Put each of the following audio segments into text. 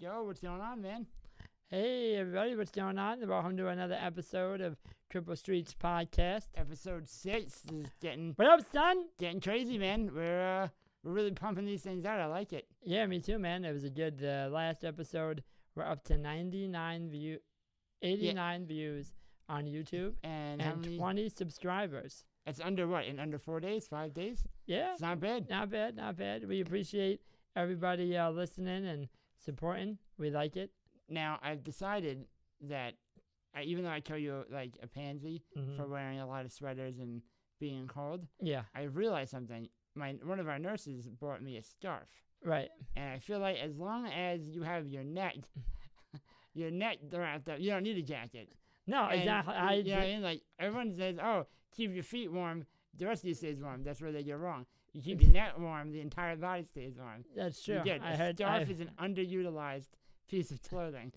Yo, what's going on, man? Hey, everybody, what's going on? Welcome to another episode of Cripple Street's podcast. Episode 6 is getting What up, son? crazy, man. We're really pumping these things out. I like it. Yeah, me too, man. It was a good last episode. We're up to 89 views on YouTube And how and many? 20 subscribers. It's under what? In under 4 days, 5 days? Yeah, It's not bad. not bad. We appreciate everybody listening and supporting. We like it. Now I've decided that even though I call you like a pansy for wearing a lot of sweaters and being cold, Yeah, I realized something. One of our nurses brought me a scarf, right. and I feel like as long as you have your neck wrapped up, you don't need a jacket. No, And, exactly. you know what I mean? Like, everyone says, oh, keep your feet warm. The rest of you stays warm. That's where they get wrong. You keep your neck warm, the entire body stays warm. That's true. You get I a heard. scarf is an underutilized piece of clothing.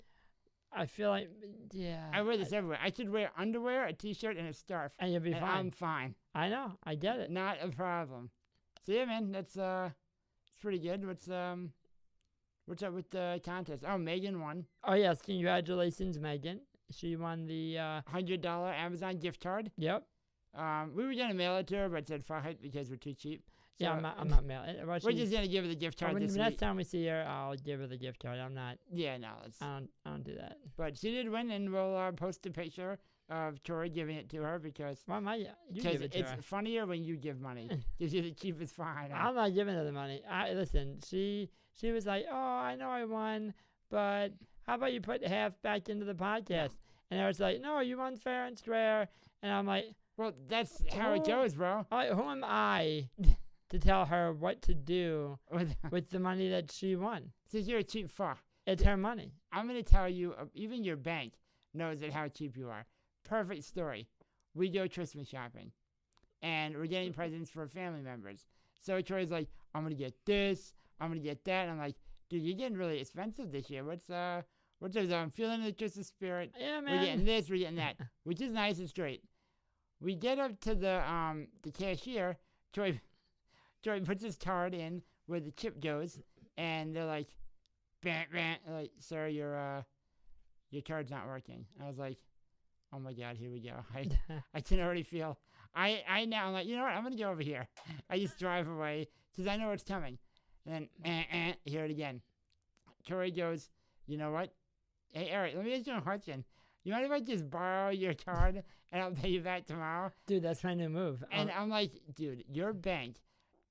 I feel like, yeah. I wear this everywhere. I could wear underwear, a t-shirt, and a scarf. And you'll be And fine. I'm fine. I know. I get it. Not a problem. So yeah, man, that's it's pretty good. What's up with the contest? Oh, Megan won. Oh, yes. Congratulations, Megan. She won the, $100 Amazon gift card. yep. We were gonna mail it to her, but said fuck it because we're too cheap. Yeah, So, I'm not mailing. Well, We're just gonna give her the gift card when this the next week. time we see her, I'll give her the gift card. I'm not. Yeah, no, it's. I don't do that. But she did win, and we'll post a picture of Tori giving it to her because Why am I? You give it to it's her. funnier when you give money. Gives you the cheapest fine. I'm not giving her the money. Listen. She was like, oh, I know I won, but how about you put half back into the podcast? And I was like, no, you won fair and square. And I'm like, Well, that's how it Oh. goes, bro. who am I to tell her what to do with the money that she won? Since you're a cheap fuck, It's her money. I'm gonna tell you. Even your bank knows that how cheap you are. Perfect story. We go Christmas shopping, and we're getting presents for family members. So Tori's like, I'm gonna get this. I'm gonna get that. And I'm like, dude, you're getting really expensive this year. What's up? I'm feeling the Christmas spirit. Yeah, man. We're getting this. We're getting that, which is nice and straight. We get up to the cashier. Troy puts his card in where the chip goes, and they're like, "Bam, bam." Like, sir, your card's not working. I was like, oh my god, here we go. I can already feel. I'm like, you know what? I'm gonna go over here. I just drive away because I know it's coming. And then hear it again. Troy goes, you know what? Hey Eric, let me ask you a question. You mind if I just borrow your card and I'll pay you back tomorrow? Dude, that's my new move. And I'm like, dude, your bank,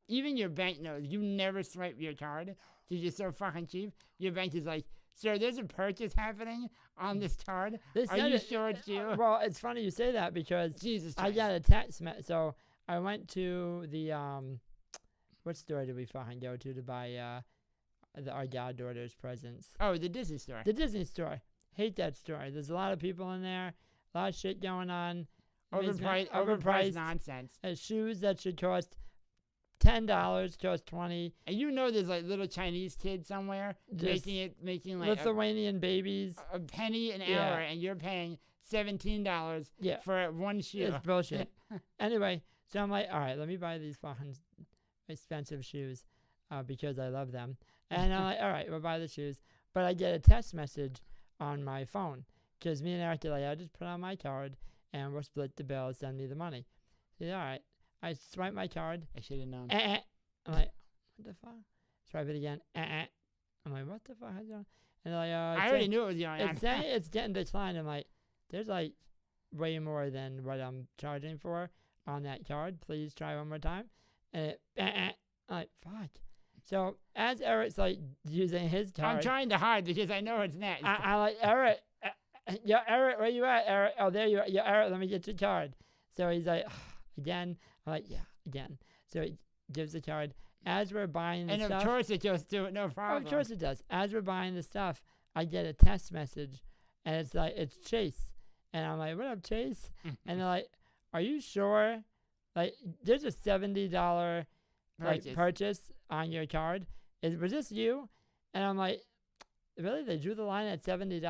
even your bank knows you never swipe your card because you're so fucking cheap. Your bank is like, sir, there's a purchase happening on this card. Are you sure it's you? Well, it's funny you say that because Jesus I Christ. got a text message. So I went to the what store did we fucking go to buy our goddaughter's presents? Oh, the Disney store. The Disney store. Hate that store. There's a lot of people in there. A lot of shit going on. Overpriced nonsense. Shoes that should cost $10 cost $20. And you know there's like little Chinese kids somewhere Just making like Lithuanian babies. a penny an Yeah. hour, and you're paying $17 Yeah. for one shoe. It's bullshit. Anyway, so I'm like, all right, let me buy these fucking expensive shoes because I love them. And I'm like, all right, we'll buy the shoes. But I get a text message on my phone because me and Eric are like, I'll just put on my card and we'll split the bill, send me the money. So, all right. I swipe my card. I should have known. I'm like, what the fuck? Swipe it again. I'm like, what the fuck? And they're like, I already knew it was going on. it's saying it's getting declined. I'm like, there's like way more than what I'm charging for on that card. Please try one more time. And I'm like, fuck. So as Eric's like using his card, I'm trying to hide because I know it's next. I like, Eric, yeah, Eric, where you at, Eric? Oh, there you are. Yeah, Eric, let me get your card. So he's like, again. I'm like, yeah, again. So he gives the card. As we're buying the and stuff. of course it goes through it, no Oh, problem. of course it does. As we're buying the stuff, I get a text message, and it's like, it's Chase. And I'm like, what up, Chase? And they're like, are you sure? Like, there's a $70 purchase on your card. Was this you? And I'm like, really? They drew the line at $70?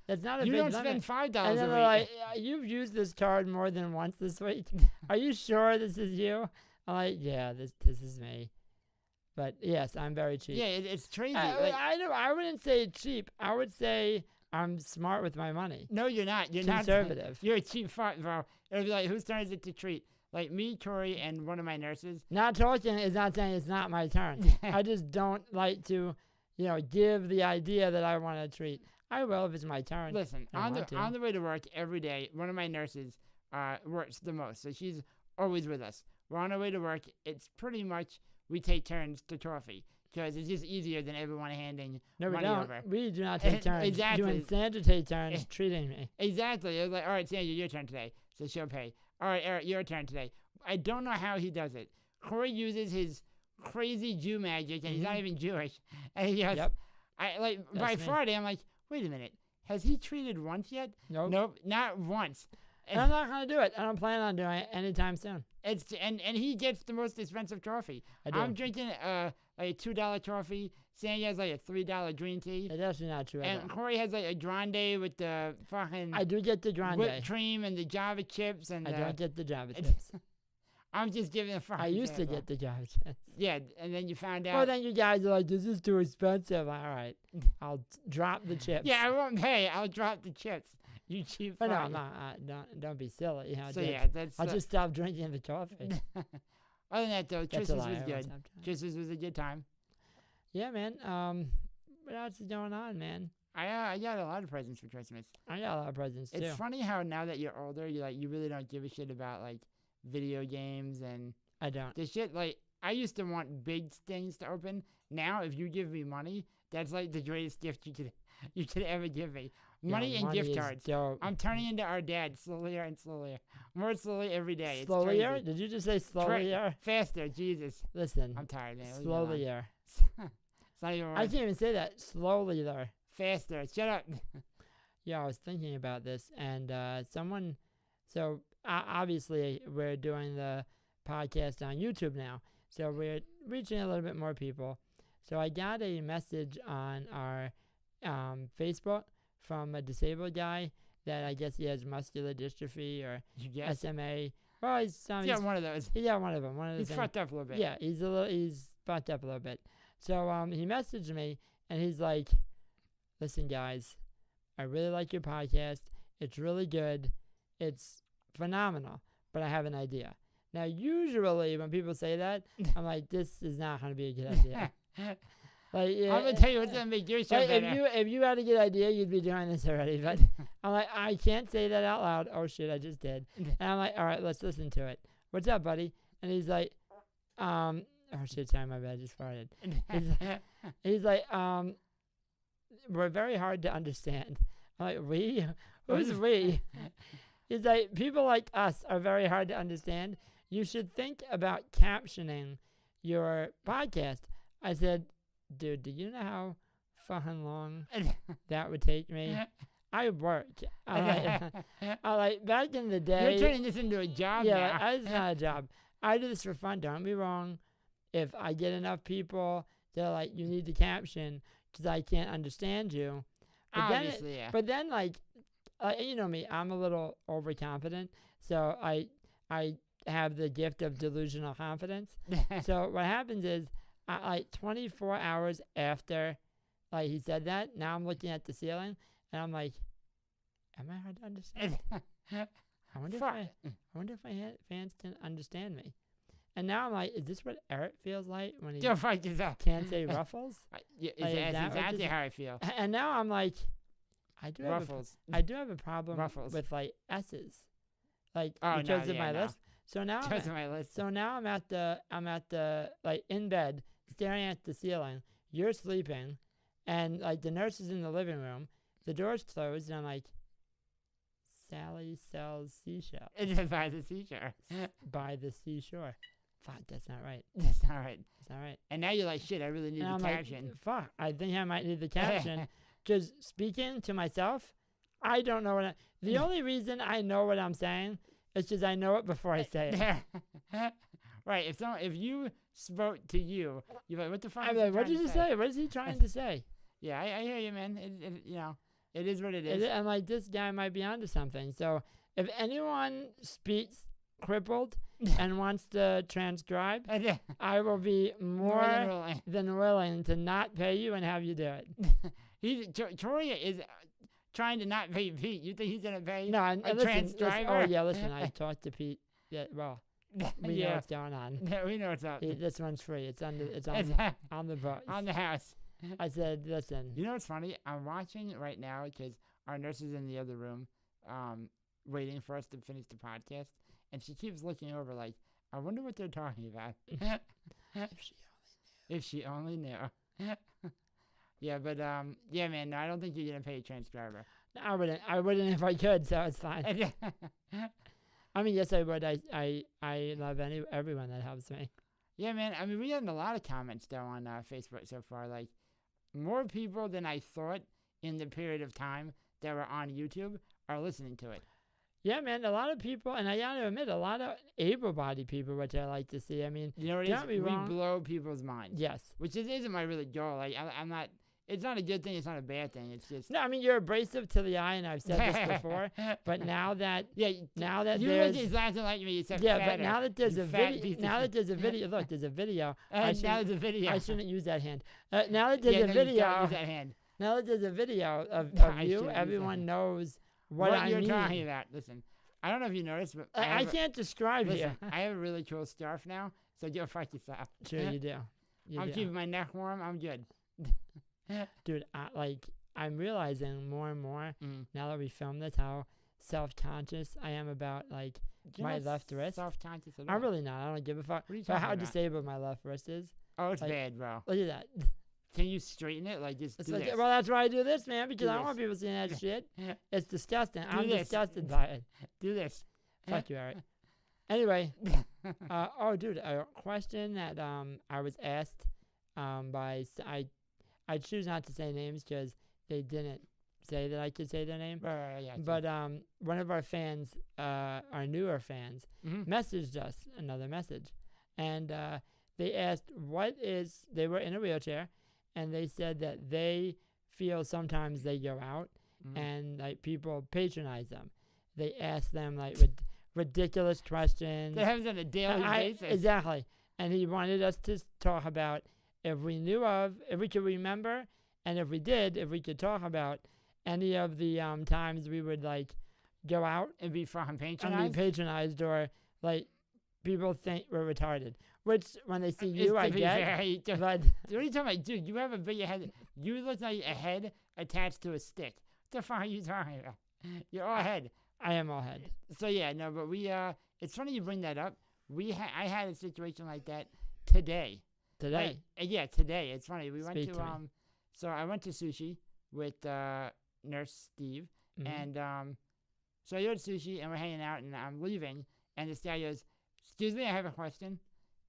That's not a You big don't limit. spend $5 And then a they're week. like, you've used this card more than once this week. Are you sure this is you? I'm like, yeah, this is me. But yes, I'm very cheap. Yeah, it's crazy. I wouldn't say cheap. I would say I'm smart with my money. No, you're not. You're Conservative. You're a cheap fuck, bro. It'll be like, whose turn is it to treat? Like me, Tori, and one of my nurses. Not talking is not saying it's not my turn. I just don't like to, give the idea that I want to treat. I will if it's my turn. Listen, on the way to work every day, one of my nurses works the most, so she's always with us. We're on our way to work. It's pretty much we take turns to trophy because it's just easier than everyone handing money over. We do not take turns. Exactly. You and Sandra take turns treating me. Exactly. It was like, all right, Sandra, your turn today. So she'll pay. All right, Eric, your turn today. I don't know how he does it. Corey uses his crazy Jew magic, and he's not even Jewish. And he goes, Yep. By Friday, I'm like, wait a minute. Has he treated once yet? Nope, not once. And I'm not going to do it. I don't plan on doing it anytime soon. And he gets the most expensive trophy. I do. I'm drinking like a $2 trophy. Sandy has like a $3 green tea. It's actually not true. And Corey has like a grande with the fucking I do get the grande. whipped cream and the Java chips. And I don't get the Java chips. I'm just giving a fucking I used to get the Java chips. Yeah, and then you found out. Well, then you guys are like, this is too expensive. All right, I'll drop the chips. Yeah, I won't pay. I'll drop the chips. You cheap fuck. But don't be silly. So that's. I'll just stop drinking the coffee. Other than that, though, Trish's was good. Trish's was a good time. Yeah, man. What else is going on, man? I got a lot of presents for Christmas. I got a lot of presents too. It's funny how now that you're older, you really don't give a shit about like video games and I don't. The shit I used to want big things to open. Now, if you give me money, that's like the greatest gift you could ever give me. Money and gift cards. Dope. I'm turning into our dad slowly and slowly. More slowly every day. Slowly? Did you just say slowly? Faster, Jesus. Listen. I'm tired, man. Slowly. It's not even I can't even say that. Slowly there. Faster. Shut up. Yeah, I was thinking about this, and someone. So obviously, we're doing the podcast on YouTube now, so we're reaching a little bit more people. So I got a message on our Facebook from a disabled guy that I guess he has muscular dystrophy or SMA. Well, he's got one of those. He got one of them. He's fucked up a little bit. Yeah, he's fucked up a little bit. So he messaged me and he's like, "Listen, guys, I really like your podcast. It's really good. It's phenomenal. But I have an idea." Now, usually when people say that, I'm like, "This is not going to be a good idea." Like, yeah, I'm gonna tell you what's gonna make your show better. If you had a good idea, you'd be doing this already. But I'm like, I can't say that out loud. Oh shit, I just did. And I'm like, all right, let's listen to it. What's up, buddy? And he's like, oh shit, sorry, my bad, I just farted. He's like, we're very hard to understand. I'm like, we? Who's we? He's like, people like us are very hard to understand. You should think about captioning your podcast. I said, dude, do you know how fucking long that would take me? I work. I like back in the day. You're turning this into a job now. Yeah, it's not a job. I do this for fun. Don't be wrong. If I get enough people that are like, you need the caption because I can't understand you. But obviously, yeah. But then, you know me, I'm a little overconfident. So I have the gift of delusional confidence. So what happens is, 24 hours after he said that, now I'm looking at the ceiling and I'm like, am I hard to understand? I wonder if my fans can understand me. And now I'm like, is this what Eric feels like when he can't say ruffles? That's exactly how I feel. And now I'm like, I do have a problem with S's, because of my list. So now I'm at the in bed staring at the ceiling. You're sleeping, and the nurse is in the living room. The door's closed, and I'm like, Sally sells seashells. By the seashore. By the seashore. Fuck, that's not right. That's not right. That's not right. And now you're like, shit, I really need the caption. Like, fuck, I think I might need the caption. Just speaking to myself, I don't know the only reason I know what I'm saying is because I know it before I say it. Right. If you spoke to you, you're like, what the fuck? I'm like, what did you say? What is he trying to say? Yeah, I hear you, man. It is what it is. And this guy might be onto something. So if anyone speaks crippled and wants to transcribe, More I will be more than willing. than willing to not pay you and have you do it. Troy is trying to not pay Pete. You think he's gonna pay No, and a transcriber? oh yeah, listen, I talked to Pete. Yeah, well, we know Yeah. what's going on. Yeah, we know what's up. This one's free. It's on It's the books. on the house. I said, listen. You know what's funny? I'm watching it right now because our nurse is in the other room, waiting for us to finish the podcast, and she keeps looking over like, I wonder what they're talking about. If she only knew. Yeah, but yeah, man. No, I don't think you're gonna pay a transcriber. I wouldn't if I could, so it's fine. I mean, yes, I would. I love everyone that helps me. Yeah, man. I mean, we had a lot of comments though on Facebook so far. Like, more people than I thought in the period of time that were on YouTube are listening to it. Yeah, man. A lot of people, and I gotta admit, a lot of able-bodied people, which I like to see. I mean, You know what it don't is? be We wrong. blow people's minds. Yes. Which isn't my really goal. Like, I'm not. It's not a good thing. It's not a bad thing. It's just. No, I mean, you're abrasive to the eye, and I've said this before. But now that Yeah. now that You there's look exactly like me, except yeah, fatter. but now that there's You a fat video, piece of now shit. that there's a video, look, there's a video. I And now there's a video. I shouldn't use that hand. Now that there's Yeah, a no, you don't video, use that hand. now that there's a video of I you, shouldn't use that everyone hand. knows what I you're mean. talking about. Listen, I don't know if you noticed, but I have a- can't describe Listen, you. I have a really cool scarf now, so go fuck yourself. Sure, you do. You I'm do. keeping my neck warm. I'm good. Dude, I'm realizing more and more Mm. now that we filmed this how self-conscious I am about like You're my not left wrist. Self-conscious at all. I'm really not. I don't give a fuck. What are you But talking how about? disabled my left wrist is. Oh, it's like- bad, bro. Look at that. Can you straighten it? Like, just It's do like, this. well, that's why I do this, man, because Do I don't this. want people seeing that shit. It's disgusting. I'm this. disgusted by it. Do this. Fuck you, Eric. Anyway, oh, dude, a question that I was asked I choose not to say names because they didn't say that I could say their name. Right, yeah. But one of our fans, our newer fans, Mm-hmm. messaged us another message, and they asked they were in a wheelchair, and they said that they feel sometimes they go out and like people patronize them. They ask them like ridiculous questions. That happens on a daily basis. Exactly. And he wanted us to talk about if we could remember, and if we did, if we could talk about any of the times we would like go out And be fucking and patronized. be patronized or like people think we're retarded. Which when they see It's you, to I be get. fair, you don't- But What are you talking about? Dude, you have a big head. You look like a head attached to a stick. What the fuck are you talking about? You're all head. I am all head. So yeah, no, but we it's funny you bring that up. I had a situation like that today. Today. Yeah, today. It's funny. We went Speak to to me. so I went to sushi with Nurse Steve, Mhm. and so I ordered sushi and we're hanging out and I'm leaving and this guy goes, "Excuse me, I have a question,"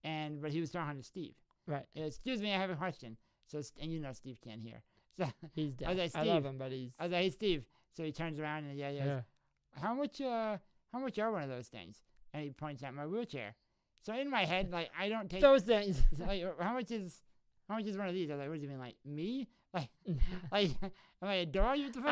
but he was talking to Steve. Right. He goes, "Excuse me, I have a question." So and you know Steve can't hear. So He's dead. I was like, I love "Steve." him, but he's I was like, "Hey Steve." So he turns around and he goes, how much are one of those things? And he points at my wheelchair. So in my head, like I don't take those things. like how much is one of these? I was like, what does he mean? Like me? Like am I a dog? What the fuck?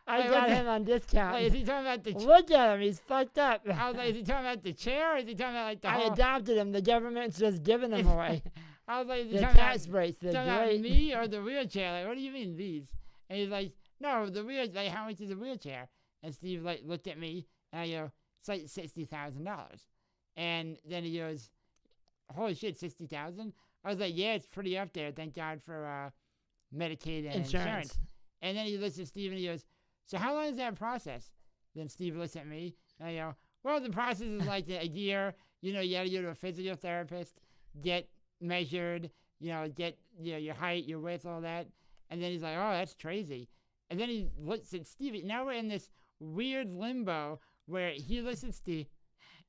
I Wait, got what's him on discount. Like, is he talking about the Look at him, he's fucked up. I was like, is he talking about the chair or is he talking about like the I whole adopted him. The government's just giving him away. I was like, is he The talking tax breaks, about, they're talking about great. me or the wheelchair? Like, what do you mean these? And he's like, no, the wheel like how much is a wheelchair? And Steve like looked at me and I go, it's like $60,000. And then he goes, holy shit, 60,000? I was like, yeah, it's pretty up there. Thank God for Medicaid and insurance. And then he looks at Steve and he goes, so how long is that process? Then Steve looks at me and I go, well, the process is like a year. You know, you got to go to a physical therapist, get measured, get your height, your width, all that. And then he's like, oh, that's crazy. And then he looks at Steve. Now we're in this weird limbo where he looks at Steve,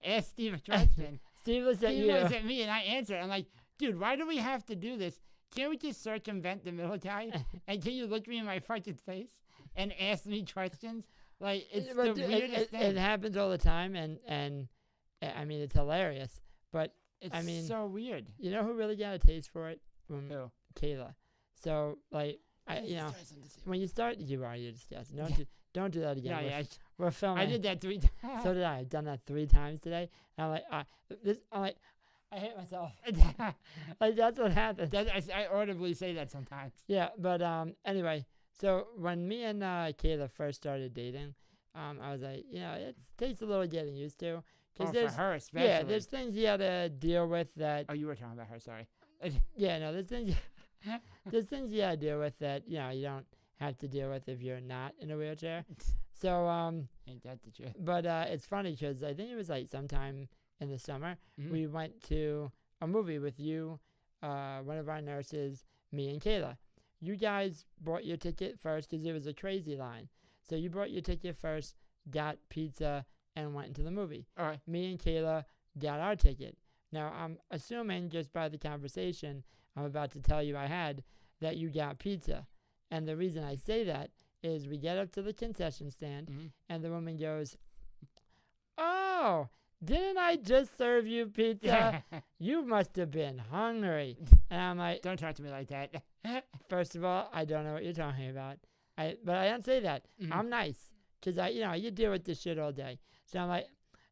asks Steve a question. Steve looks at Steve you. looks at me and I answer. I'm like, dude, why do we have to do this? Can't we just circumvent the military? And can you look me in my fucking face and ask me questions? Like, it's But the dude, weirdest thing. it happens all the time, and I mean, it's hilarious. But It's I mean, so weird. you know who really got a taste for it? Who? Kayla. So, like, when you start, you already discussed. Don't do that again. Yeah, We're filming. I did that 3 times. So did I. I've done that 3 times today. And I'm like, I hate myself. Like that's what happens. I audibly say that sometimes. Yeah, but anyway, so when me and Kayla first started dating, I was like, it takes a little getting used to. For her especially. Yeah, there's things you had to deal with that. Oh, you were talking about her. Sorry. Yeah, no, there's things. There's things you gotta deal with that you don't have to deal with if you're not in a wheelchair. So ain't that the truth? But it's funny because I think it was like sometime in the summer we went to a movie with you, one of our nurses, me and Kayla. You guys bought your ticket first because it was a crazy line. So you bought your ticket first, got pizza, and went into the movie. All right. Me and Kayla got our ticket. Now I'm assuming just by the conversation I'm about to tell you I had that you got pizza. And the reason I say that is we get up to the concession stand and the woman goes, "Oh, didn't I just serve you pizza? You must have been hungry." And I'm like, don't talk to me like that. First of all, I don't know what you're talking about. But I don't say that. I'm nice because you deal with this shit all day. So I'm like,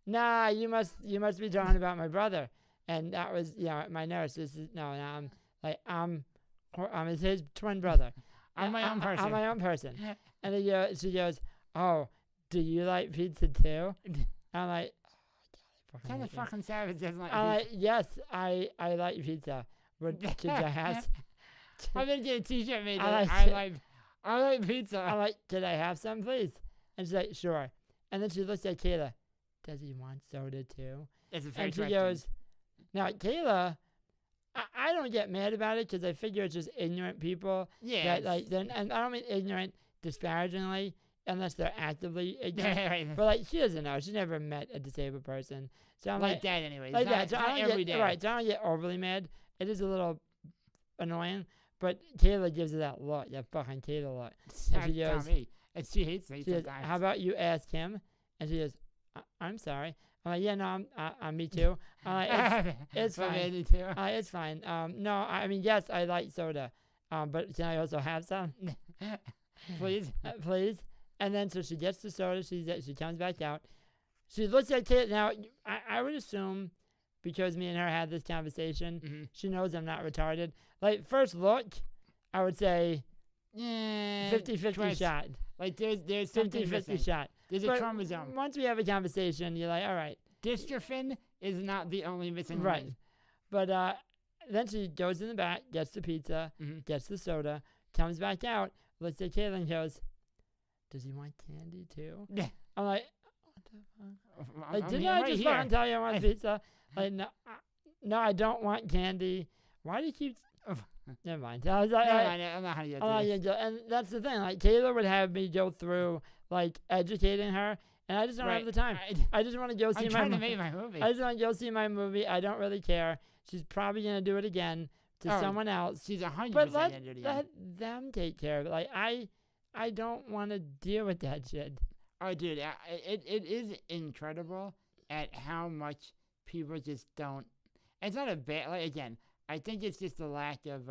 nah, you must be talking about my brother. And that was my nurse. I'm his twin brother. I'm my own person. I'm my own person. And then she goes, "Oh, do you like pizza too?" I'm like, "Oh, kind of fucking savage doesn't like pizza. Yes, I like pizza. Should I have? I'm gonna get a T-shirt made. I like pizza. I'm like, "Could I have some, please?" And she's like, "Sure." And then she looks at Kayla. "Does he want soda too?" It's a fair and she question. goes, "Now, Kayla." I don't get mad about it because I figure it's just ignorant people. Yeah. And I don't mean ignorant disparagingly unless they're actively ignorant. Right. But she doesn't know. She never met a disabled person. So I'm like that anyway. Like that. It's So not I don't every get day. right. So I don't get overly mad. It is a little annoying, but Kayla gives her that look, that fucking Kayla look. And she goes, me. And she hates me she goes, sometimes. "How about you ask him?" And she goes, "I'm sorry." I'm like, "Yeah, no, I'm me too." I'm like, it's fine. Too. It's fine. No, I mean, yes, I like soda. But can I also have some? Please. Please. And then so she gets the soda. She comes back out. She looks at Kayla. Now, I would assume, because me and her had this conversation, she knows I'm not retarded. Like, first look, I would say 50-50 shot. Like, there's something 50-50 shot. There's a chromosome. Once we have a conversation, you're like, all right. Dystrophin is not the only missing right. link. But then she goes in the back, gets the pizza, gets the soda, comes back out, looks at Kayla and goes, "Does he want candy too?" I'm like, what the fuck? Like, didn't I just fucking tell you I want pizza? Like, no, I don't want candy. Why do you keep... Never mind. I was like, I'm not how to get this. And that's the thing. Like, Kayla would have me go through, like, educating her, and I just don't have the time. I just want to go see I'm trying to make my movie. I just want to go see my movie. I don't really care. She's probably going to do it again to someone else. She's 100% but going to do it again. Let them take care of it. Like, I don't want to deal with that shit. Oh, dude, it is incredible at how much people just don't. It's not a bad, like, again, I think it's just a lack of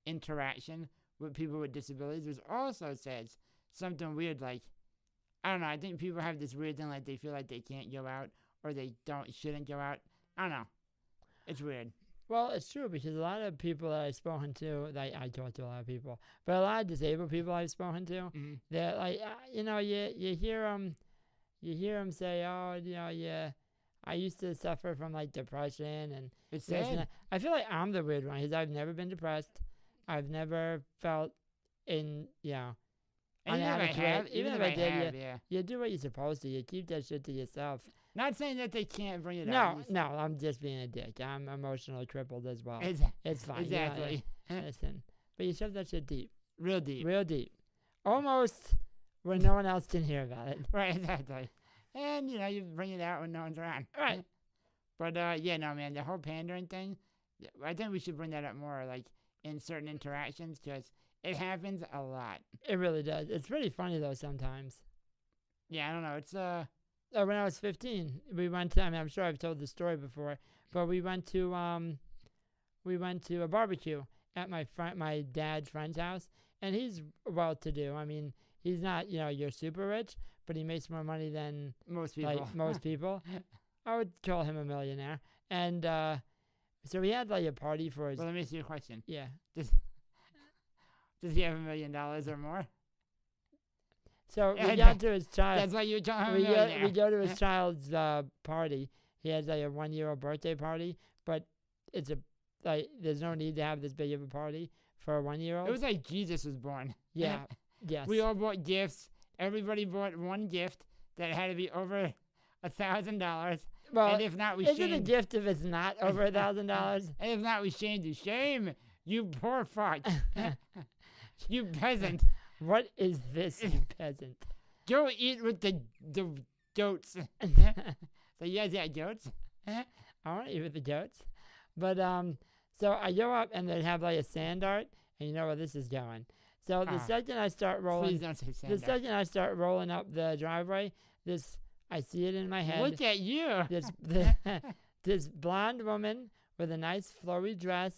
interaction with people with disabilities, which also says something weird like, I don't know, I think people have this weird thing like they feel like they can't go out or they shouldn't go out. I don't know. It's weird. Well, it's true because a lot of people that I've spoken to, like, I talk to a lot of people, but a lot of disabled people I've spoken to, they're like, you hear them say, "Oh, yeah, I used to suffer from like depression and it's this and sad. that." I feel like I'm the weird one because I've never been depressed. I've never felt And inadequate. Even if I did, yeah. you do what you're supposed to. You keep that shit to yourself. Not saying that they can't bring it out. No, I'm just being a dick. I'm emotionally crippled as well. It's fine. Exactly. Listen, but you shove that shit deep. Real deep. Real deep. Almost where no one else can hear about it. Right, exactly. And, you bring it out when no one's around. Right. But, yeah, no, man, the whole pandering thing, I think we should bring that up more, like, in certain interactions, because it happens a lot. It really does. It's pretty funny, though, sometimes. Yeah, I don't know. It's, when I was 15, we went to, I'm sure I've told the story before, but we went to a barbecue at my dad's friend's house, and he's well-to-do. I mean, he's not, you're super rich, but he makes more money than Most people. like most people. I would call him a millionaire. And so he had like a party for his. Well, let me ask you a question. Yeah. Does he have $1 million or more? So we got to his child. That's why you tell him we $1 millionaire. go to his child's party. He has like a 1-year-old birthday party, but it's there's no need to have this big of a party for a 1-year-old. It was like Jesus was born. Yeah. Yes. We all bought gifts. Everybody bought one gift that had to be over $1,000. Well, and if not, we is it a shamed. gift if it's not over $1,000? And if not, we shamed you. Shame, you poor fuck. You peasant. What is this, you peasant? Go eat with the goats. So you guys got goats? I want to eat with the goats. But so I go up and they have like a sand art, and you know where this is going. So the second I start rolling, Please don't say sand the art. second I start rolling up the driveway, I see it in my head. Look at you. This blonde woman with a nice flowy dress,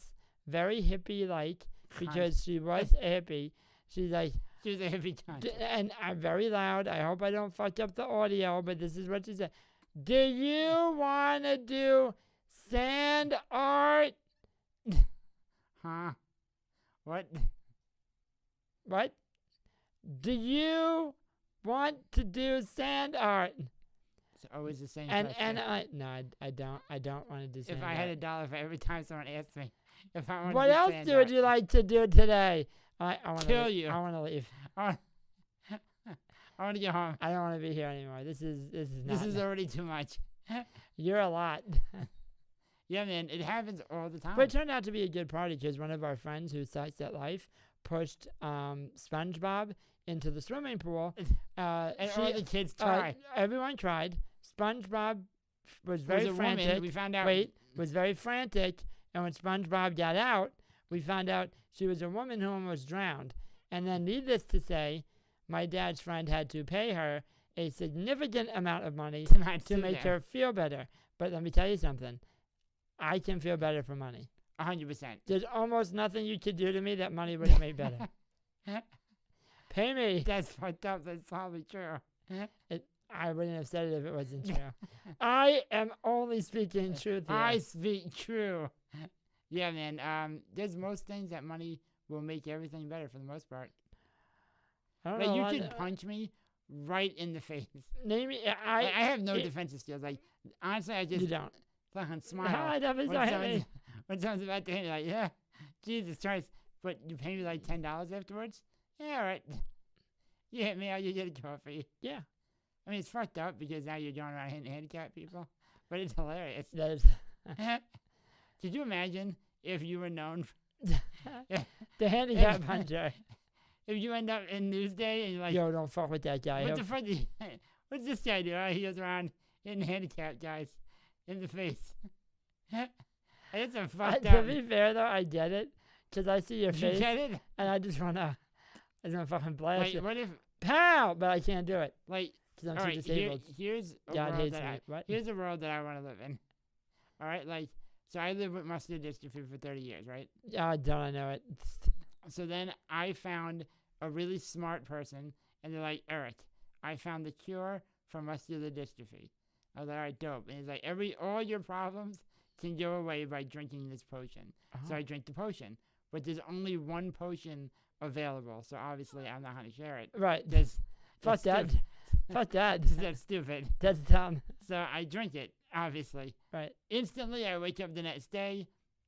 very hippie-like, because she was a hippie. She's like, She was a hippie cunt. and I'm very loud. I hope I don't fuck up the audio, but this is what she said. Do you want to do sand art? Huh? What? What? Do you want to do sand art? It's always the same And question. I don't want to do sand If art. I had $1 for every time someone asked me if I wanted What to do else sand would art. you like to do today? I want to Kill you. I want to leave. I want to go home. I don't want to be here anymore. This is not. This is already too much. You're a lot. Yeah, man, it happens all the time. But it turned out to be a good party because one of our friends who sucks at life pushed SpongeBob into the swimming pool. and all the kids try. Everyone tried. SpongeBob was There was very a frantic. woman, we found out. Was very frantic. And when SpongeBob got out, we found out she was a woman who almost drowned. And then, needless to say, my dad's friend had to pay her a significant amount of money to make her feel better. But let me tell you something. I can feel better for money. 100%. There's almost nothing you could do to me that money wouldn't make better. Pay me. That's fucked up. That's probably true. I wouldn't have said it if it wasn't true. I am only speaking truth here. I speak true. Yeah, man. There's most things that money will make everything better for the most part. I don't Like, know you why could punch me right in the face. Name me. I have no defensive skills. Like, honestly, I just You don't. fucking No, smile I never when saw him. someone's about to hit me. Like, yeah, Jesus Christ. But you pay me like $10 afterwards? Yeah, all right. You hit me, I'll get a coffee. Yeah. I mean, it's fucked up because now you're going around hitting handicapped people, but it's hilarious. That is. Could you imagine if you were known? The handicap puncher. If you end up in Newsday and you're like, Yo, don't fuck with that guy. what the fuck? What's this guy do? Oh, he goes around hitting handicapped guys in the face. It's a fucked To up. be fair, though, I get it. Because I see your Did you face. get it? And I just want to fucking blast Like, it. what if, Pow! But I can't do it. like, Because I'm all too right, disabled. here's a God world hates that me. I, What? here's a world that I want to live in. All right, like, so I lived with muscular dystrophy for 30 years, right? Don't I know it? So then I found a really smart person, and they're like, Eric, I found the cure for muscular dystrophy. I was like, all right, dope. And he's like, all your problems can go away by drinking this potion. So I drink the potion. But there's only one potion available, so obviously I'm not going to share it. Right. Fuck That's that. stupid. Fuck that. That's stupid. That's dumb. So I drink it, obviously. Right. Instantly, I wake up the next day.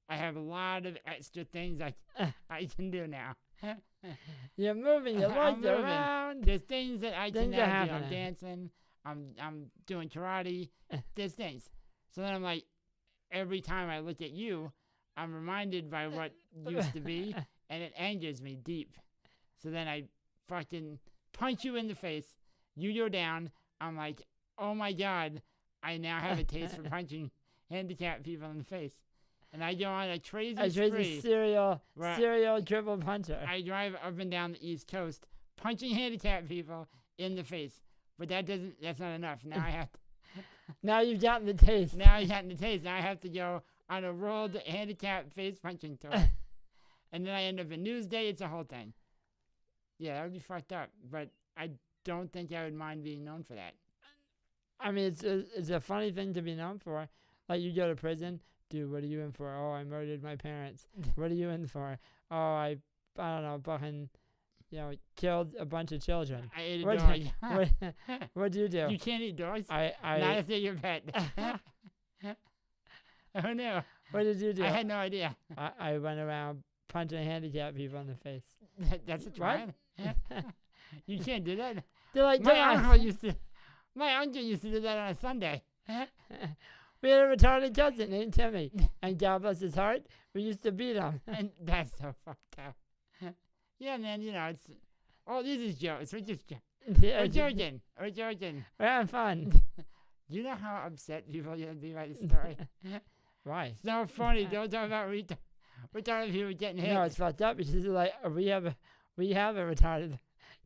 I have a lot of extra things I can do now. You're moving your I'm legs moving. around. There's things that I can Things are now do. I'm happening. dancing. I'm doing karate. There's things. So then I'm like, every time I look at you, I'm reminded by what used to be, and it angers me deep. So then I fucking punch you in the face. You go down. I'm like, oh my God, I now have a taste for punching handicapped people in the face. And I go on a crazy spree. serial Right. triple puncher. I drive up and down the East Coast punching handicapped people in the face. But that's not enough. Now I have to, Now you've gotten the taste. now I've gotten the taste. Now I have to go on a world handicap face punching tour. And then I end up in Newsday. It's a whole thing. Yeah, that would be fucked up. But I don't think I would mind being known for that. I mean, it's a funny thing to be known for. Like, you go to prison, dude, what are you in for? Oh, I murdered my parents. What are you in for? Oh, I don't know, fucking, killed a bunch of children. I ate a What dog. What'd you do? You can't eat dogs? I Not if they're your pet. Oh, no. What did you do? I had no idea. I went around punching handicapped people in the face. That's a crime? You can't do that? They're like, My uncle used to do that on a Sunday. We had a retarded cousin named Timmy, and God bless his heart, we used to beat him. And that's so fucked up. Yeah, man, it's... Oh, this is jokes. We're just We're joking. We're having fun. Do you know how upset people are going to be by this story? Why? It's so funny. Don't talk about retarded people getting hit. No, it's fucked up because like we have a retarded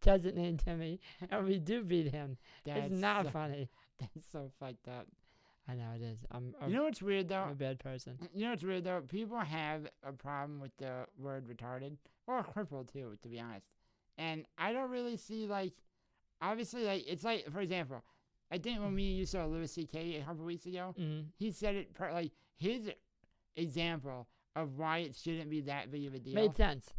cousin named Timmy, and we do beat him. It's not funny. That's so fucked up. I know it is. You know what's weird though? I'm a bad person. You know what's weird though? People have a problem with the word retarded or crippled too, to be honest. And I don't really see obviously it's like, for example, I think when me and you saw Louis C.K. a couple weeks ago, he said it his example of why it shouldn't be that big of a deal. Made sense.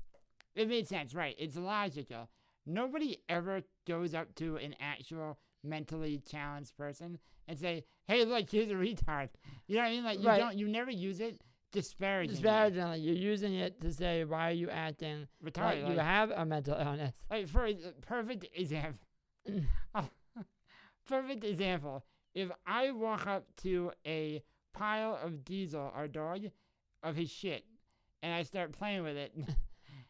It made sense, right? It's logical. Nobody ever goes up to an actual mentally challenged person and say, "Hey, look, here's a retard." You know what I mean? Like you never use it disparagingly. Disparagingly, you're using it to say, "Why are you acting retarded? Like you have a mental illness?" Like for a perfect example. Perfect example. If I walk up to a pile of Diesel, our dog, of his shit, and I start playing with it,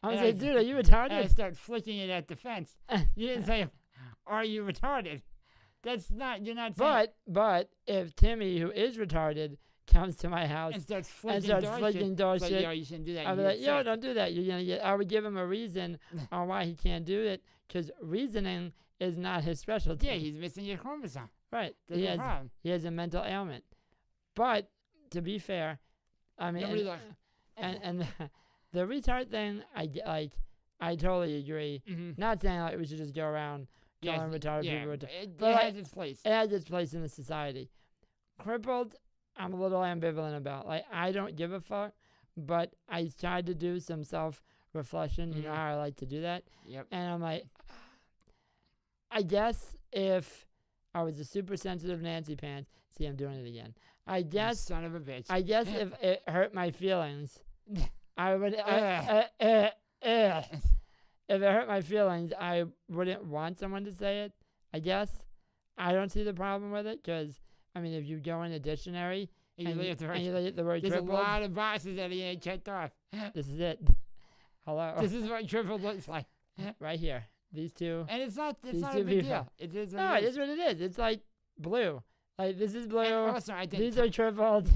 I'm like, dude, are you retarded? And I start flicking it at the fence. You didn't say, "Are you retarded?" That's not. You're not saying. But if Timmy, who is retarded, comes to my house and starts flicking dog shit, yo, you shouldn't do that. I'll be like, yo, don't do that. You're gonna get. I would give him a reason on why he can't do it, because reasoning is not his specialty. Yeah, he's missing your chromosome. Right. That's no problem. He has a mental ailment. But to be fair, I mean, and the retard thing, I totally agree. Mm-hmm. Not saying we should just go around calling retarded people. It has its place. It has its place in the society. Crippled, I'm a little ambivalent about. I don't give a fuck, but I tried to do some self-reflection. Mm-hmm. You know how I like to do that? Yep. And I'm like, I guess if I was a super sensitive Nancy Pants, see, I'm doing it again. I guess, you son of a bitch. I guess if it hurt my feelings, I would. If it hurt my feelings, I wouldn't want someone to say it. I guess I don't see the problem with it because if you go in a dictionary and you look at the word there's crippled, a lot of boxes that he ain't checked off. This is it. Hello. This is what crippled looks like. Right here. These two. And it's not a big deal. It is what it is. It's like blue. Like this is blue. And also, these are tripled.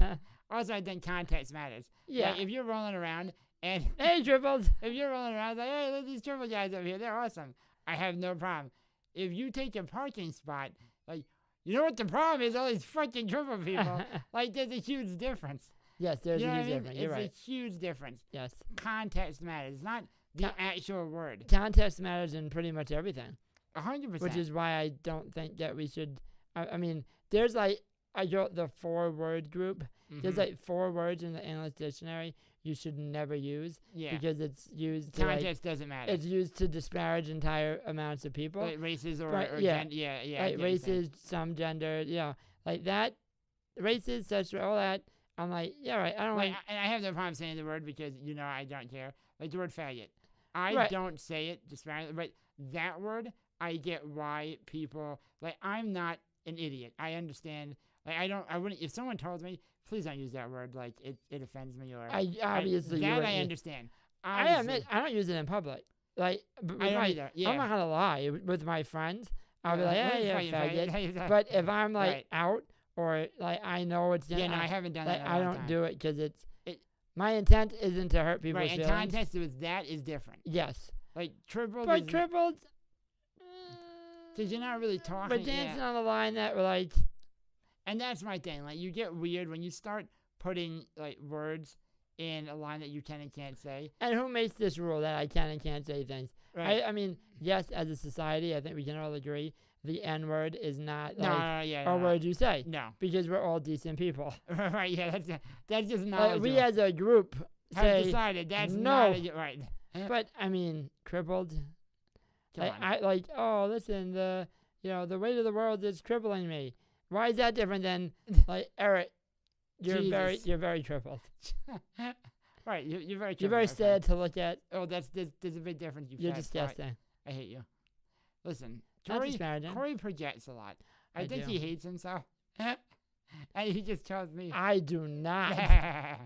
Also, I think context matters. Yeah. Like if you're rolling around and hey, tripled. If you're rolling around like, hey, look at these triple guys over here, they're awesome. I have no problem. If you take a parking spot, you know what the problem is? All these fucking triple people. There's a huge difference. Yes, there's a huge difference. You're right. It's a huge difference. Yes. Context matters. It's not the actual word. Context matters in pretty much everything. 100%. Which is why I don't think that we should. There's I wrote the 4-word group. Mm-hmm. There's 4 words in the English dictionary you should never use. Yeah. Because it's used to context doesn't matter. It's used to disparage entire amounts of people. Like races or gender. Like races, some gender, like that. Races, such all that. I'm like, yeah, right. I don't like. And I have no problem saying the word because I don't care. Like the word faggot. I don't say it disparately, but that word, I get why people I'm not an idiot. I understand. I wouldn't. If someone told me, please don't use that word. It offends me or. Obviously. That I understand. I admit I don't use it in public. I don't either. Yeah. I'm not gonna lie. With my friends, I'll be like, yeah, faggot. But if I'm out or I know it's. Yeah, no, I haven't done that. I don't do it because my intent isn't to hurt people's feelings. Right, and context with that is different. Yes. Tripled. But tripled. Because you're not really talking. But dancing on the line that we're And that's my thing. You get weird when you start putting words in a line that you can and can't say. And who makes this rule that I can and can't say things? Right. I mean, yes, as a society, I think we can all agree the N-word is not No, like yeah, a no, word you say no. because we're all decent people. Right, yeah, that's just Like, not. we as a group have say decided that's no. not right. But I mean, crippled. Come on. I like. Oh, listen. The weight of the world is crippling me. Why is that different than like Eric? Jesus. You're very crippled. Right, you're very. You're very trippy, my friend. sad to look at. Oh, there's a big difference. You You're fat disgusting. twat. I hate you. Listen, Not disparaging. Corey projects a lot. I think do. he hates himself, and he just tells me. I do not. I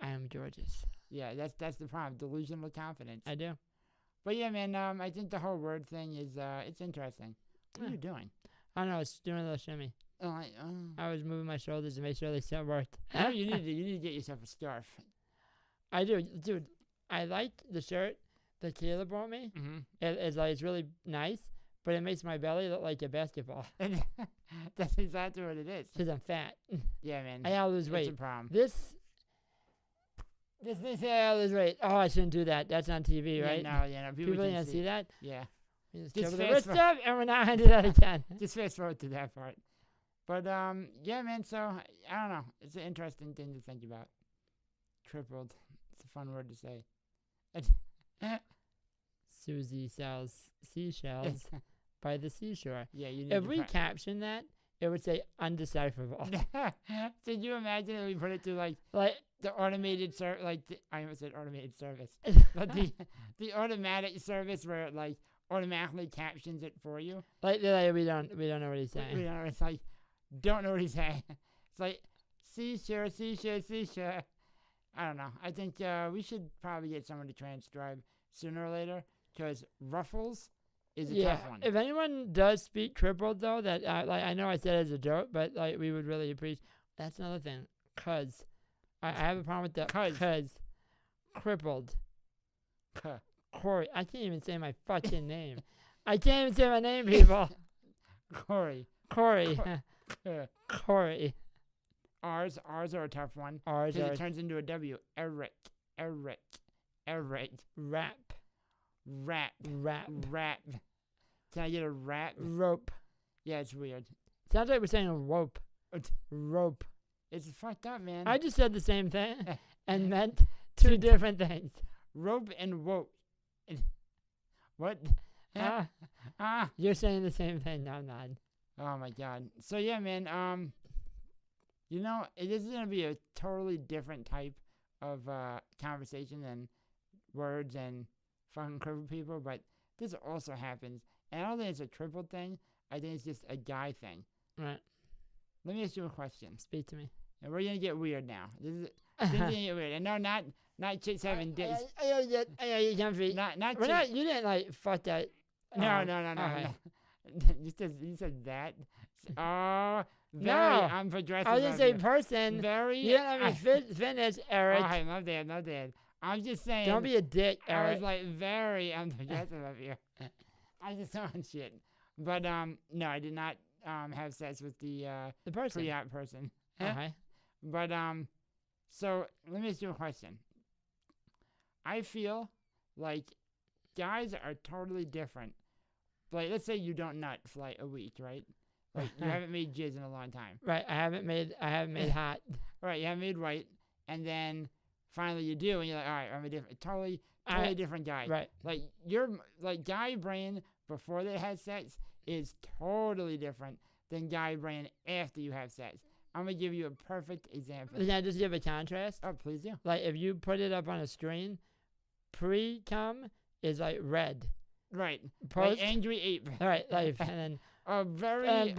am gorgeous. Yeah, that's the problem. Delusional confidence. I do. But yeah, man. I think the whole word thing is it's interesting. What are you doing? I don't know. It's doing a little shimmy. I was moving my shoulders to make sure they still worked. No, you need to get yourself a scarf. I do, dude. I like the shirt that Caleb brought me. Mm-hmm. It's really nice, but it makes my belly look like a basketball. That's exactly what it is. Because I'm fat. Yeah, man. I gotta lose It's weight. a problem. This I gotta lose weight. Oh, I shouldn't do that. That's on TV, right? No. People can can't see that. Yeah. We just Just cover the fast wrist up, and we're not gonna do that again. Just fast forward to that part. But yeah, man. So I don't know. It's an interesting thing to think about. Crippled. It's a fun word to say. Susie sells seashells by the seashore. Yeah, you need If to we caption that, it would say undecipherable. Did you imagine if we put it to like the automated I almost said automated service, but the automatic service where it like automatically captions it for you. Like we don't know what he's saying. We don't. It's like don't know what he's saying. It's like seashore. I don't know. I think we should probably get someone to transcribe sooner or later because Ruffles is a tough one. If anyone does speak crippled though, that I know I said it as a joke, but like we would really appreciate. That's another thing. Cause I have a problem with that. Cause crippled. Corey. I can't even say my fucking name. I can't even say my name, people. Corey. Corey. R's are a tough one. R's because it turns into a W. Eric. Rap. Can I get a rap? Rope. Yeah, it's weird. Sounds like we're saying a rope. Rope. It's fucked up, man. I just said the same thing and meant two different things. Rope and wope. What? You're saying the same thing. No, I'm not. Oh my god. So yeah, man. You know, it is gonna be a totally different type of conversation than words and fucking crippled people, but this also happens. And I don't think it's a triple thing. I think it's just a guy thing. Right. Let me ask you a question. Speak to me. And we're gonna get weird now. This is gonna get weird. And no, not chicks having dicks. You comfy. Not you didn't like fuck that. No. Okay. You said that. Oh, very No. unprogressive. I was gonna say person. Very. You didn't let me finish, Eric. Oh, no, Dad. I'm just saying. Don't be a dick, I Eric. was like very unprogressive of you. I just throwing shit. But no, I did not have sex with the person. pre-op person. Okay. But so let me ask you a question. I feel like guys are totally different. Like, let's say you don't nut for like a week, right? Like you haven't made jizz in a long time. Right. I haven't made hot. Right. You haven't made white, and then finally you do, and you're like, all right, I'm a totally different guy. Right. Like your guy brain before they had sex is totally different than guy brain after you have sex. I'm gonna give you a perfect example. Can I just give a contrast? Oh, please do. Like if you put it up on a screen, pre-cum is like red. Right. Post, like angry ape. Right. Like and then a very is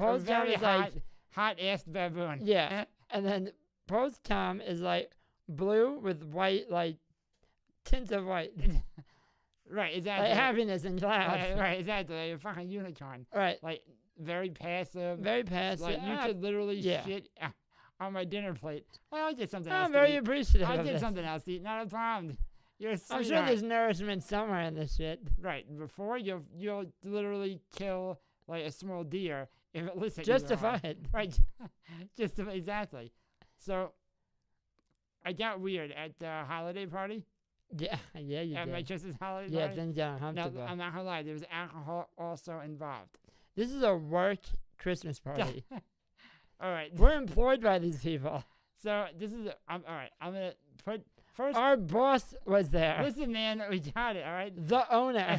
hot ass baboon. Yeah. And then post-cum is like blue with white, like tints of white. Right. Exactly. Like happiness and clouds. Right. Exactly. Like a fucking unicorn. Right. Like very passive. Very passive. Like you could literally shit on my dinner plate. Well, I did something else. I'm very appreciative. I of did this. something else to eat. Not a problem. You're a I'm sweetheart. sure there's nourishment somewhere in this shit. Right. Before you'll literally kill like a small deer if it listens. Justified. Right. Exactly. So I got weird at the holiday party. Yeah, yeah, you at my did. Christmas holiday Yeah, party. things got Now, uncomfortable. I'm not gonna lie, there was alcohol also involved. This is a work Christmas party. All right. We're employed by these people. So this is all right. I'm gonna put first. Our boss was there. Listen, man, we got it. All right. The owner.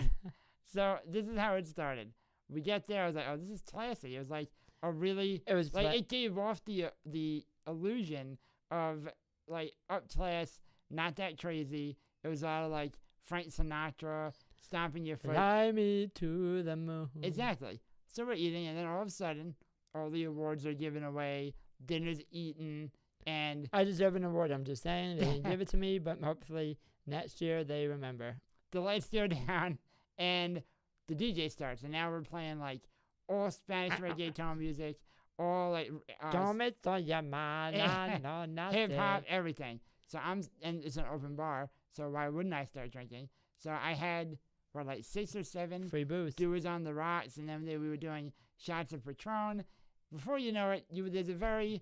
So this is how it started. We get there. I was like, oh, this is classy. It was like a really. It was like it gave off the illusion of like up class, not that crazy. It was a lot of like Frank Sinatra stomping your foot. Fly me to the moon. Exactly. So we're eating, and then all of a sudden, all the awards are given away, dinner's eaten, and I deserve an award. I'm just saying they didn't give it to me, but hopefully next year they remember. the lights go down, and the DJ starts, and now we're playing like all Spanish reggaeton music, all like Tome tu llamada, no, no hip hop, sé. everything. So and it's an open bar, so why wouldn't I start drinking? So I had like 6 or 7 Free booze. doers on the rocks, and then we were doing shots of Patron. Before you know it, there's a very